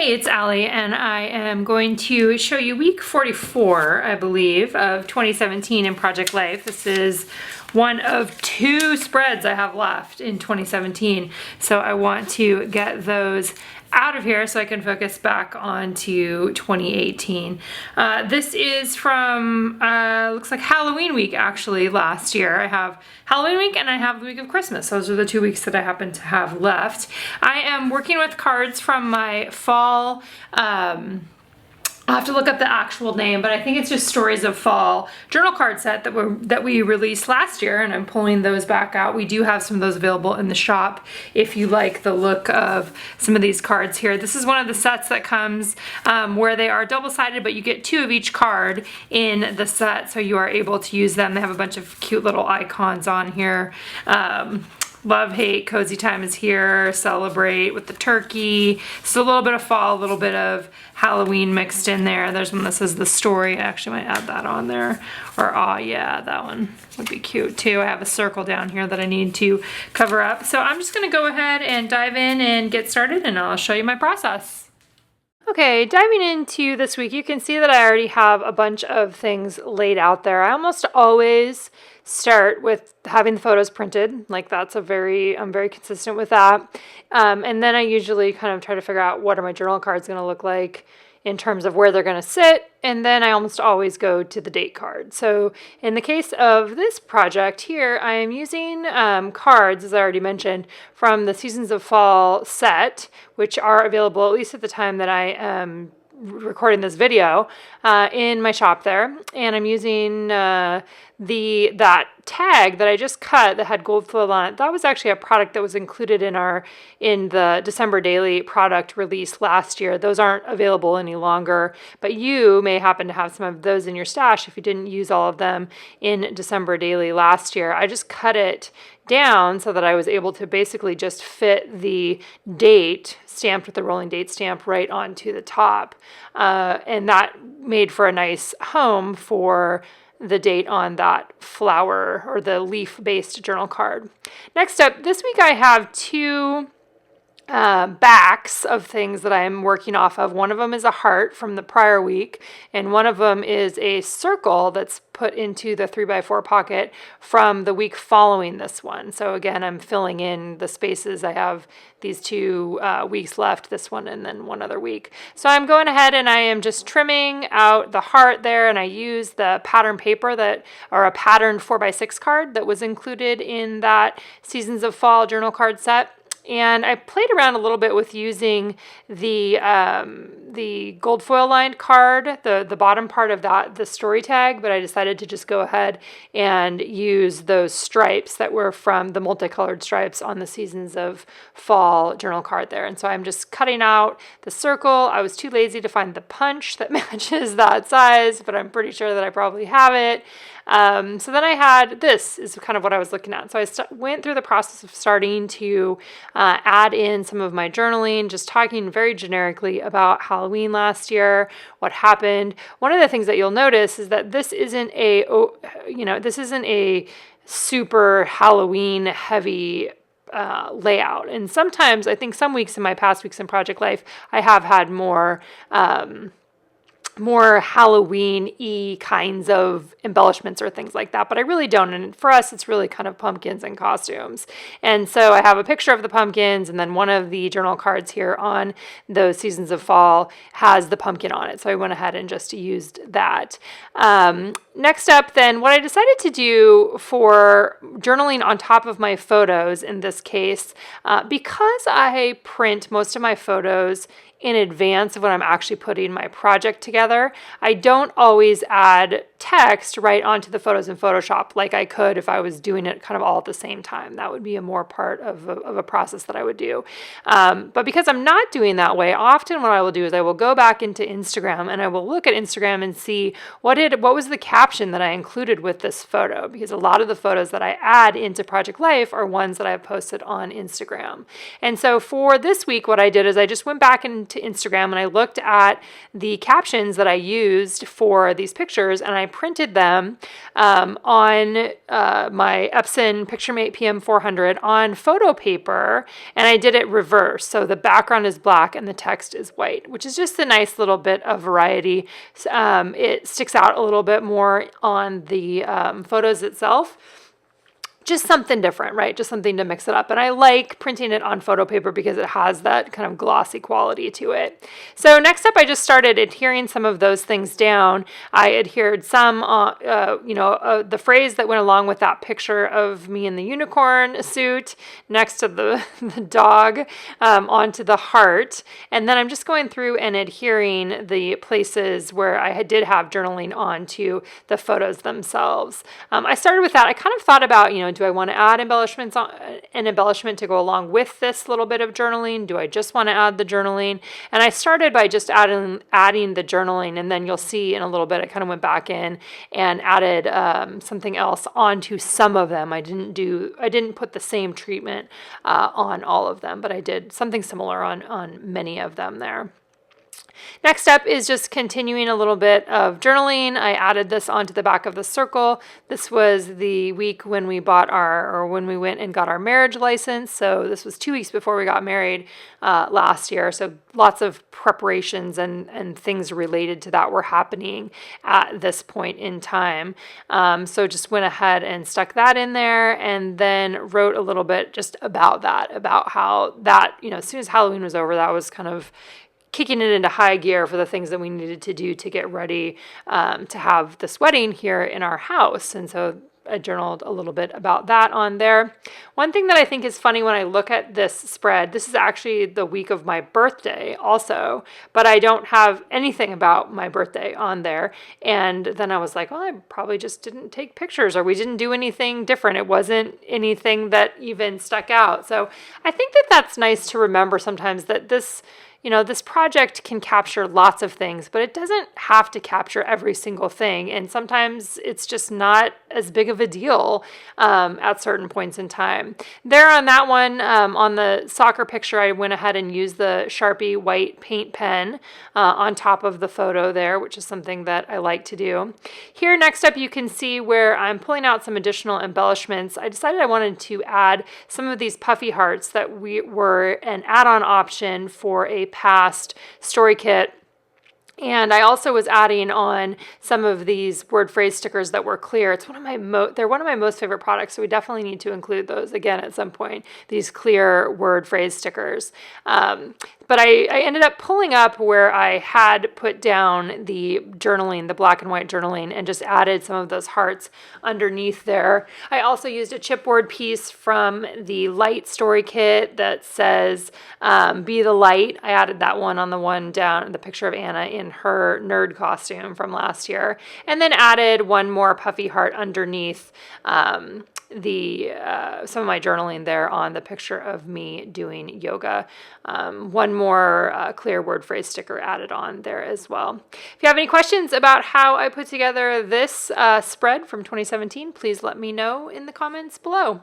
Hey, it's Allie, and I am going to show you week 44, I believe, of 2017 in Project Life. This is one of 2 spreads I have left in 2017, so I want to get those out of here so I can focus back onto 2018. This is from, looks like Halloween week actually last year. I have Halloween week and I have the week of Christmas. Those are the 2 weeks that I happen to have left. I am working with cards from my fall, I'll have to look up the actual name, but I think it's just Stories of Fall journal card set that we released last year, and I'm pulling those back out. We do have some of those available in the shop if you like the look of some of these cards here. This is one of the sets that comes where they are double-sided, but you get 2 of each card in the set, so you are able to use them. They have a bunch of cute little icons on here. Love, hate, cozy time is here, celebrate with the turkey. So a little bit of fall, a little bit of Halloween mixed in there. There's one that says the story. I actually might add that on there. Or, yeah, that one would be cute too. I have a circle down here that I need to cover up. So I'm just gonna go ahead and dive in and get started, and I'll show you my process. Okay, diving into this week, you can see that I already have a bunch of things laid out there. I almost always start with having the photos printed. Like I'm very consistent with that. And then I usually kind of try to figure out what are my journal cards going to look like in terms of where they're going to sit. And then I almost always go to the date card. So in the case of this project here, I am using cards, as I already mentioned, from the Seasons of Fall set, which are available, at least at the time that I am recording this video, in my shop there. And I'm using that tag that I just cut that had gold foil on it. That was actually a product that was included in the December Daily product release last year. Those aren't available any longer, but you may happen to have some of those in your stash if you didn't use all of them in December Daily last year. I just cut it down so that I was able to basically just fit the date stamped with the rolling date stamp right onto the top. And that made for a nice home for the date on that flower or the leaf-based journal card. Next up, this week I have 2 backs of things that I'm working off of. One of them is a heart from the prior week, and one of them is a circle that's put into the 3x4 pocket from the week following this one. So again, I'm filling in the spaces. I have these 2 weeks left, this one and then one other week. So I'm going ahead and I am just trimming out the heart there, and I use the pattern paper or a patterned 4x6 card that was included in that Seasons of Fall journal card set. And I played around a little bit with using the gold foil lined card, the bottom part of the story tag, but I decided to just go ahead and use those stripes that were from the multicolored stripes on the Seasons of Fall journal card there. And so I'm just cutting out the circle. I was too lazy to find the punch that matches that size, but I'm pretty sure that I probably have it. So then I had, this is kind of what I was looking at. So I went through the process of starting to add in some of my journaling, just talking very generically about Halloween last year, what happened. One of the things that you'll notice is that this isn't a super Halloween heavy layout. And sometimes, I think some weeks in my past weeks in Project Life, I have had more Halloween-y kinds of embellishments or things like that, but I really don't. And for us, it's really kind of pumpkins and costumes. And so I have a picture of the pumpkins, and then one of the journal cards here on those Seasons of Fall has the pumpkin on it. So I went ahead and just used that. Next up, then, what I decided to do for journaling on top of my photos in this case, because I print most of my photos in advance of when I'm actually putting my project together, I don't always add text right onto the photos in Photoshop like I could if I was doing it kind of all at the same time. That would be a more part of a process that I would do. But because I'm not doing that way, often what I will do is I will go back into Instagram and I will look at Instagram and see what was the caption that I included with this photo, because a lot of the photos that I add into Project Life are ones that I've posted on Instagram. And so for this week, what I did is I just went back and to Instagram and I looked at the captions that I used for these pictures, and I printed them on my Epson PictureMate PM400 on photo paper, and I did it reverse. So the background is black and the text is white, which is just a nice little bit of variety. It sticks out a little bit more on the photos itself. Just something different, right? Just something to mix it up. And I like printing it on photo paper because it has that kind of glossy quality to it. So next up, I just started adhering some of those things down. I adhered some, the phrase that went along with that picture of me in the unicorn suit next to the dog onto the heart. And then I'm just going through and adhering the places where I did have journaling onto the photos themselves. I started with that. I kind of thought about, do I want to add an embellishment to go along with this little bit of journaling? Do I just want to add the journaling? And I started by just adding the journaling, and then you'll see in a little bit I kind of went back in and added something else onto some of them. I didn't put the same treatment on all of them, but I did something similar on many of them there. Next up is just continuing a little bit of journaling. I added this onto the back of the circle. This was the week when we when we went and got our marriage license. So this was 2 weeks before we got married last year. So lots of preparations and things related to that were happening at this point in time. So just went ahead and stuck that in there, and then wrote a little bit just about that, about how that, as soon as Halloween was over, that was kind of kicking it into high gear for the things that we needed to do to get ready to have this wedding here in our house. And so I journaled a little bit about that on there. One thing that I think is funny when I look at this spread, this is actually the week of my birthday also, but I don't have anything about my birthday on there. And then I was like, well, I probably just didn't take pictures, or we didn't do anything different. It wasn't anything that even stuck out. So I think that that's nice to remember sometimes, that this project can capture lots of things, but it doesn't have to capture every single thing. And sometimes it's just not as big of a deal at certain points in time. There on that one, on the soccer picture, I went ahead and used the Sharpie white paint pen on top of the photo there, which is something that I like to do. Here, next up, you can see where I'm pulling out some additional embellishments. I decided I wanted to add some of these puffy hearts that were an add-on option for a past story kit. And I also was adding on some of these word phrase stickers that were clear. They're one of my most favorite products, so we definitely need to include those again at some point, these clear word phrase stickers. But I ended up pulling up where I had put down the journaling, the black and white journaling, and just added some of those hearts underneath there. I also used a chipboard piece from the Light story kit that says, be the light. I added that one on the one down, the picture of Anna in her nerd costume from last year, and then added one more puffy heart underneath some of my journaling there on the picture of me doing yoga. One more clear word phrase sticker added on there as well. If you have any questions about how I put together this spread from 2017, please let me know in the comments below.